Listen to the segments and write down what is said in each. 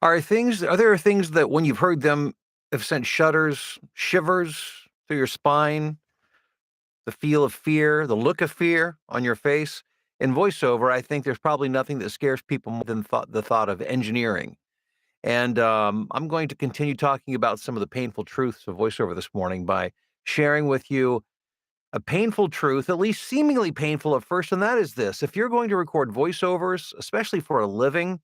Are there things that when you've heard them have sent shivers through your spine, the feel of fear, the look of fear on your face? In voiceover, I think there's probably nothing that scares people more than the thought of engineering. And I'm going to continue talking about some of the painful truths of voiceover this morning by sharing with you a painful truth, at least seemingly painful at first, and that is this: if you're going to record voiceovers, especially for a living,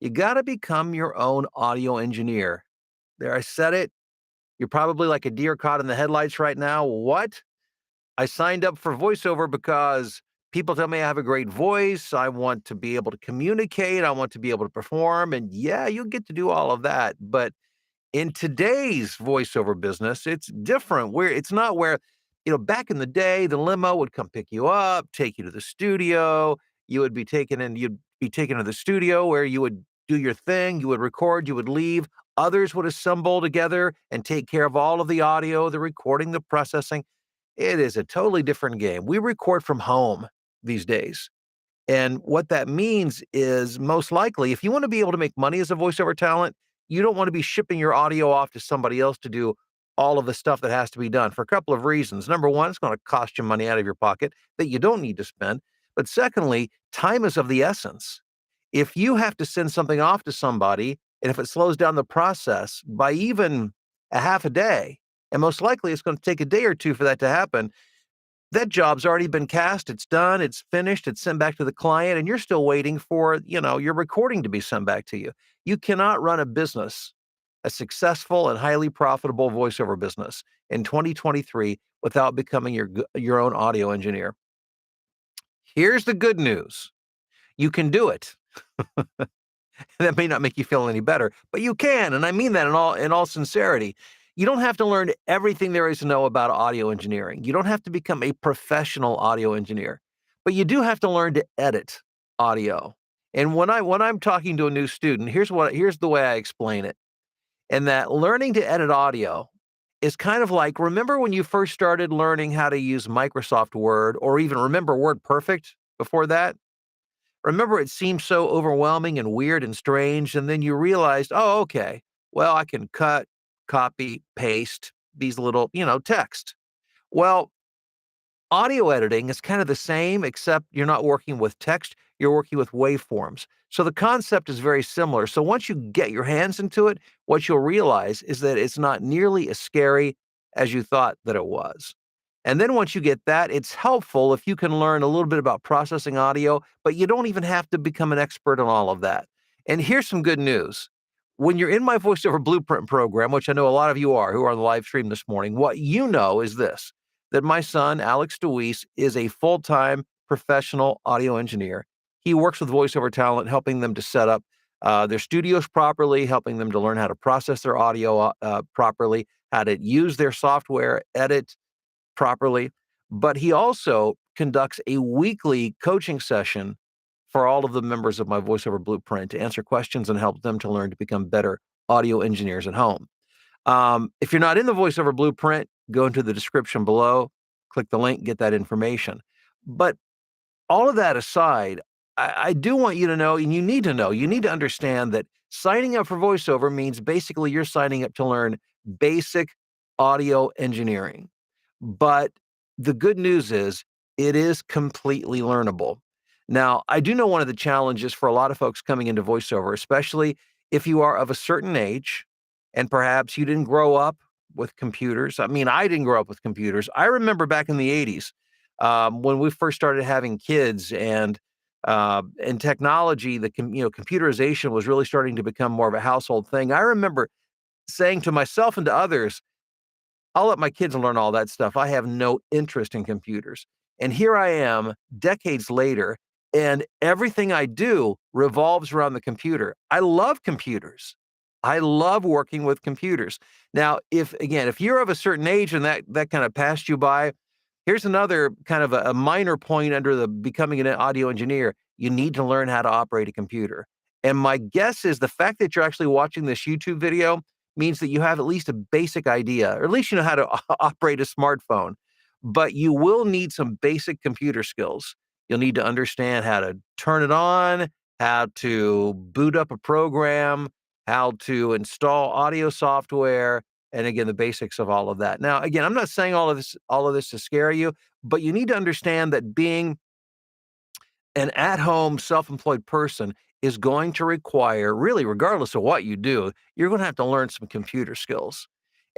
you got to become your own audio engineer. There, I said it. You're probably like a deer caught in the headlights right now. What? I signed up for voiceover because people tell me I have a great voice. I want to be able to communicate. I want to be able to perform. And yeah, you get to do all of that. But in today's voiceover business, it's different. Where it's not where, back in the day, the limo would come pick you up, take you to the studio. You'd be taken to the studio where you would do your thing, you would record, you would leave. Others would assemble together and take care of all of the audio, the recording, the processing. It is a totally different game. We record from home these days. And what that means is most likely, if you want to be able to make money as a voiceover talent, you don't want to be shipping your audio off to somebody else to do all of the stuff that has to be done for a couple of reasons. Number one, it's going to cost you money out of your pocket that you don't need to spend. But secondly, time is of the essence. If you have to send something off to somebody, and if it slows down the process by even a half a day, and most likely it's going to take a day or two for that to happen, that job's already been cast, it's done, it's finished, it's sent back to the client, and you're still waiting for, your recording to be sent back to you. You cannot run a business, a successful and highly profitable voiceover business in 2023 without becoming your own audio engineer. Here's the good news. You can do it. That may not make you feel any better, but you can, and I mean that in all sincerity. You don't have to learn everything there is to know about audio engineering. You don't have to become a professional audio engineer, but you do have to learn to edit audio. And when I'm talking to a new student, here's the way I explain it. And that learning to edit audio is kind of like, remember when you first started learning how to use Microsoft Word, or even remember WordPerfect before that? Remember, it seemed so overwhelming and weird and strange, and then you realized, "Oh, okay. Well, I can cut, copy, paste these little, text." Well, audio editing is kind of the same, except you're not working with text, you're working with waveforms. So the concept is very similar. So once you get your hands into it, what you'll realize is that it's not nearly as scary as you thought that it was. And then once you get that, it's helpful if you can learn a little bit about processing audio, but you don't even have to become an expert on all of that. And here's some good news. When you're in my voiceover blueprint program, which I know a lot of you are who are on the live stream this morning, what you know is this: that my son, Alex DeWeese, is a full-time professional audio engineer. He works with voiceover talent, helping them to set up their studios properly, helping them to learn how to process their audio properly, how to use their software, edit properly. But he also conducts a weekly coaching session for all of the members of my voiceover blueprint to answer questions and help them to learn to become better audio engineers at home. If you're not in the voiceover blueprint, go into the description below, click the link, get that information. But all of that aside, I do want you to know, and you need to understand that signing up for voiceover means basically you're signing up to learn basic audio engineering. But the good news is it is completely learnable. Now, I do know one of the challenges for a lot of folks coming into voiceover, especially if you are of a certain age and perhaps you didn't grow up with computers. I mean, I didn't grow up with computers. I remember back in the 80s when we first started having kids and technology, computerization was really starting to become more of a household thing. I remember saying to myself and to others, I'll let my kids learn all that stuff. I have no interest in computers. And here I am decades later, and everything I do revolves around the computer. I love computers. I love working with computers. Now, if you're of a certain age and that kind of passed you by, here's another kind of a minor point under the becoming an audio engineer. You need to learn how to operate a computer. And my guess is the fact that you're actually watching this YouTube video means that you have at least a basic idea, or at least you know how to operate a smartphone. But you will need some basic computer skills. You'll need to understand how to turn it on, how to boot up a program, how to install audio software, and again, the basics of all of that. Now, again, I'm not saying all of this to scare you, but you need to understand that being an at-home self-employed person is going to require, really regardless of what you do, you're going to have to learn some computer skills.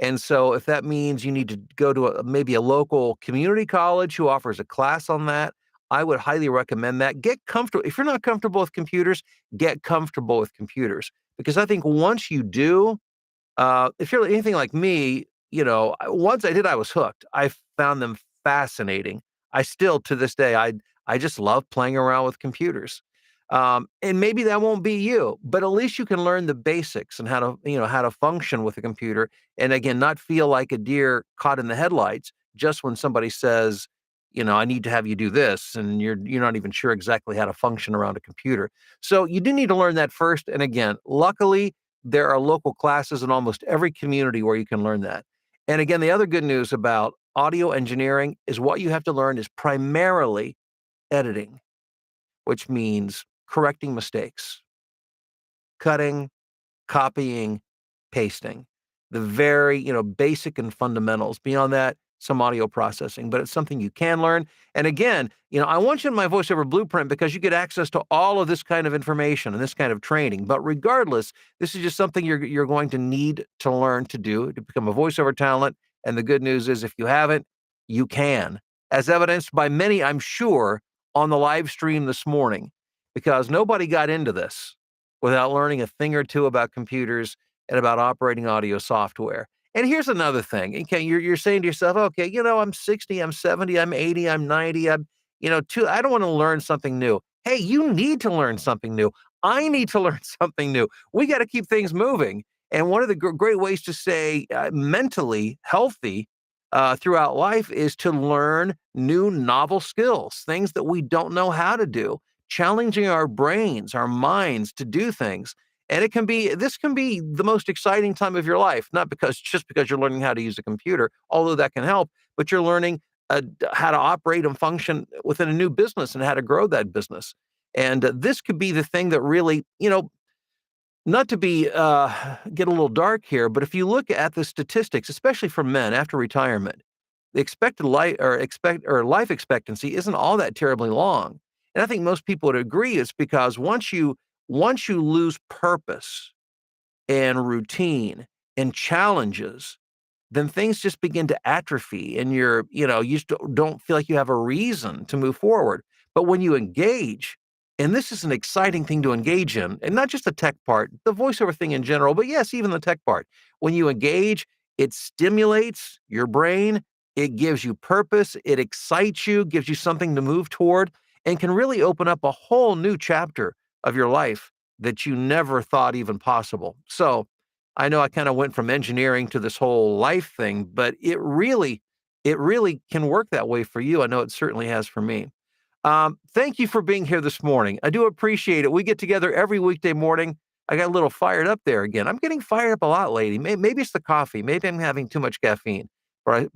And so if that means you need to go to maybe a local community college who offers a class on that, I would highly recommend that. Get comfortable. If you're not comfortable with computers, get comfortable with computers, because I think once you do, if you're anything like me, once I did, I was hooked. I found them fascinating. I still, to this day, I just love playing around with computers. And maybe that won't be you, but at least you can learn the basics and how to function with a computer. And again, not feel like a deer caught in the headlights just when somebody says, I need to have you do this, and you're not even sure exactly how to function around a computer. So you do need to learn that first. And again, luckily, there are local classes in almost every community where you can learn that. And again, the other good news about audio engineering is what you have to learn is primarily editing, which means correcting mistakes, cutting, copying, pasting. The very, basic and fundamentals. Beyond that, some audio processing, but it's something you can learn. And again, I want you in my voiceover blueprint because you get access to all of this kind of information and this kind of training. But regardless, this is just something you're going to need to learn to do to become a voiceover talent. And the good news is if you haven't, you can, as evidenced by many, I'm sure, on the live stream this morning, because nobody got into this without learning a thing or two about computers and about operating audio software. And here's another thing. Okay, you're saying to yourself, okay, I'm 60, I'm 70, I'm 80, I'm 90, I don't want to learn something new. Hey, you need to learn something new. I need to learn something new. We got to keep things moving. And one of the great ways to stay mentally healthy throughout life is to learn new novel skills, things that we don't know how to do, challenging our brains, our minds to do things. And this can be the most exciting time of your life, not just because you're learning how to use a computer, although that can help, but you're learning how to operate and function within a new business and how to grow that business. And this could be the thing that really, not to be get a little dark here, but if you look at the statistics, especially for men after retirement, the expected life expectancy isn't all that terribly long. And I think most people would agree it's because once you lose purpose and routine and challenges, then things just begin to atrophy and you just don't feel like you have a reason to move forward. But when you engage, and this is an exciting thing to engage in, and not just the tech part, the voiceover thing in general, but yes, even the tech part. When you engage, it stimulates your brain, it gives you purpose, it excites you, gives you something to move toward, and can really open up a whole new chapter of your life that you never thought even possible. So, I know I kind of went from engineering to this whole life thing, but it really can work that way for you. I know it certainly has for me. Thank you for being here this morning. I do appreciate it. We get together every weekday morning. I got a little fired up there again. I'm getting fired up a lot, lady. Maybe it's the coffee. Maybe I'm having too much caffeine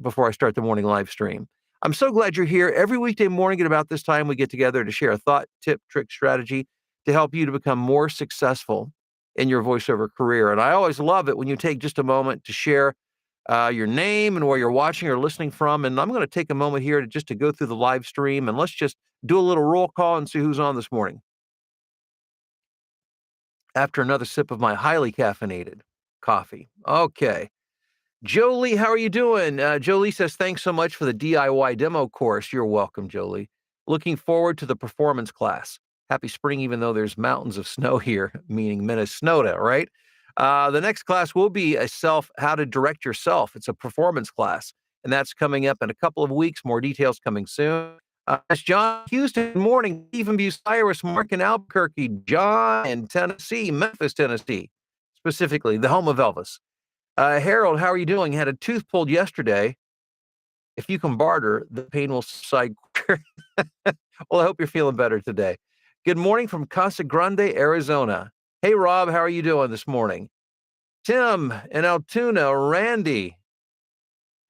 before I start the morning live stream. I'm so glad you're here every weekday morning at about this time. We get together to share a thought, tip, trick, strategy to help you to become more successful in your voiceover career. And I always love it when you take just a moment to share your name and where you're watching or listening from. And I'm going to take a moment here to go through the live stream, and let's just do a little roll call and see who's on this morning. After another sip of my highly caffeinated coffee. Okay. Jolie, how are you doing? Jolie says, thanks so much for the DIY demo course. You're welcome, Jolie. Looking forward to the performance class. Happy spring, even though there's mountains of snow here, meaning Minnesota, right? The next class will be how to direct yourself. It's a performance class, and that's coming up in a couple of weeks. More details coming soon. It's John Houston. Good morning. Stephen Bucyrus, Mark in Albuquerque, John in Tennessee, Memphis, Tennessee, specifically the home of Elvis. Harold, how are you doing? Had a tooth pulled yesterday. If you can barter, the pain will subside quicker. Well, I hope you're feeling better today. Good morning from Casa Grande, Arizona. Hey, Rob, how are you doing this morning? Tim in Altoona, Randy.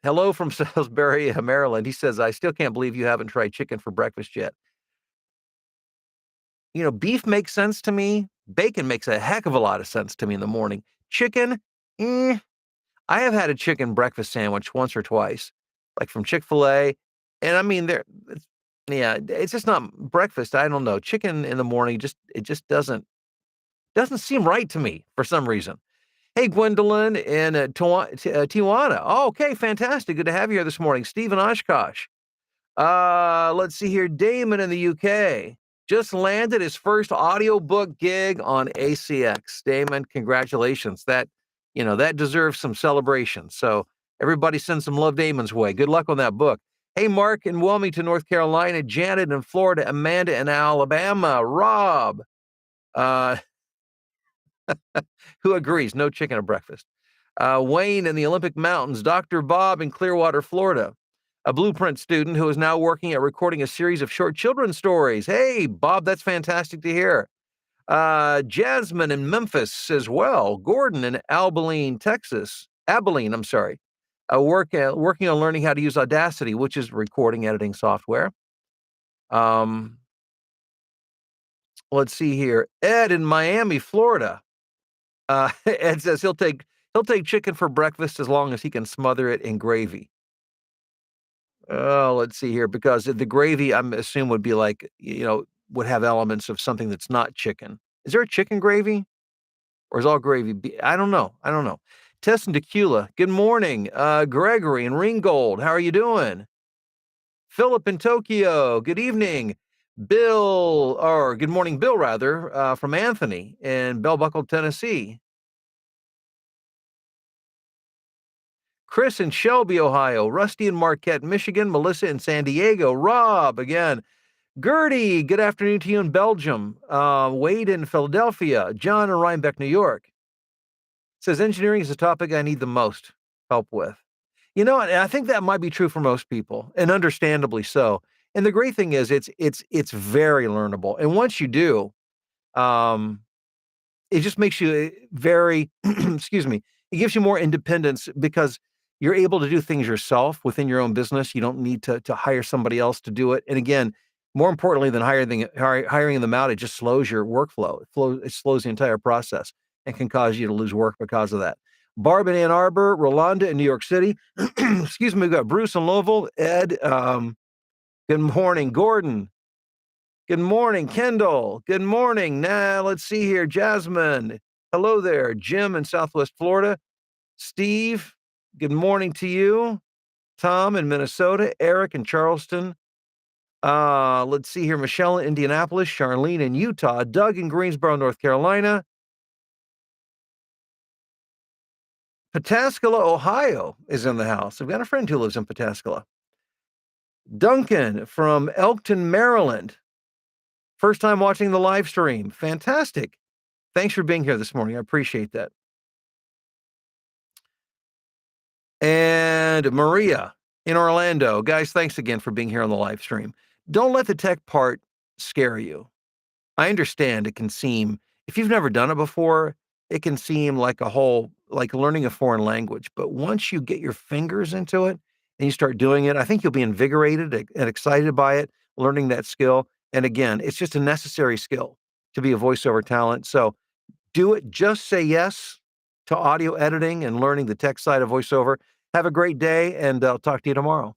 Hello from Salisbury, Maryland. He says, I still can't believe you haven't tried chicken for breakfast yet. Beef makes sense to me. Bacon makes a heck of a lot of sense to me in the morning. Chicken, eh. I have had a chicken breakfast sandwich once or twice, like from Chick-fil-A, and I mean, yeah, it's just not breakfast. I don't know. Chicken in the morning it just doesn't seem right to me for some reason. Hey, Gwendolyn in Tijuana. Oh, okay, fantastic. Good to have you here this morning. Stephen Oshkosh. Let's see here. Damon in the UK just landed his first audiobook gig on ACX. Damon, congratulations. That deserves some celebration. So everybody send some love Damon's way. Good luck on that book. Hey, Mark in Wilmington, North Carolina, Janet in Florida, Amanda in Alabama, Rob, uh, who agrees? No chicken at breakfast. Wayne in the Olympic Mountains, Dr. Bob in Clearwater, Florida, a Blueprint student who is now working at recording a series of short children's stories. Hey, Bob, that's fantastic to hear. Jasmine in Memphis as well. Gordon in Abilene, Texas. Abilene, I'm sorry. Working on learning how to use Audacity, which is recording editing software. Let's see here. Ed in Miami, Florida. Ed says he'll take chicken for breakfast as long as he can smother it in gravy. Oh, let's see here, because the gravy, I'm assuming, would be like, would have elements of something that's not chicken. Is there a chicken gravy? Or is all gravy I don't know. Tess and Tequila, good morning. Gregory and Ringgold, how are you doing? Philip in Tokyo, good evening. Bill, or good morning, Bill, rather, from Anthony in Bell Buckle, Tennessee. Chris in Shelby, Ohio. Rusty in Marquette, Michigan. Melissa in San Diego. Rob, again. Gertie, good afternoon to you in Belgium. Wade in Philadelphia. John in Rhinebeck, New York. Says engineering is the topic I need the most help with. And I think that might be true for most people, and understandably so. And the great thing is it's very learnable. And once you do, um, it just makes you very, excuse me, it gives you more independence because you're able to do things yourself within your own business. You don't need to hire somebody else to do it. And again, more importantly than hiring them out, it just slows your workflow. It slows the entire process and can cause you to lose work because of that. Barb in Ann Arbor, Rolanda in New York City. Excuse me, we've got Bruce in Louisville, Ed. Good morning, Gordon. Good morning, Kendall. Good morning. Let's see here. Jasmine. Hello there. Jim in Southwest Florida. Steve, good morning to you. Tom in Minnesota. Eric in Charleston. Let's see here. Michelle in Indianapolis. Charlene in Utah. Doug in Greensboro, North Carolina. Pataskala, Ohio is in the house. I've got a friend who lives in Pataskala. Duncan from Elkton, Maryland. First time watching the live stream. Fantastic. Thanks for being here this morning. I appreciate that. And Maria in Orlando. Guys, thanks again for being here on the live stream. Don't let the tech part scare you. I understand it can seem, if you've never done it before, it can seem like like learning a foreign language. But once you get your fingers into it and you start doing it, I think you'll be invigorated and excited by it, learning that skill. And again, it's just a necessary skill to be a voiceover talent. So do it. Just say yes to audio editing and learning the tech side of voiceover. Have a great day, and I'll talk to you tomorrow.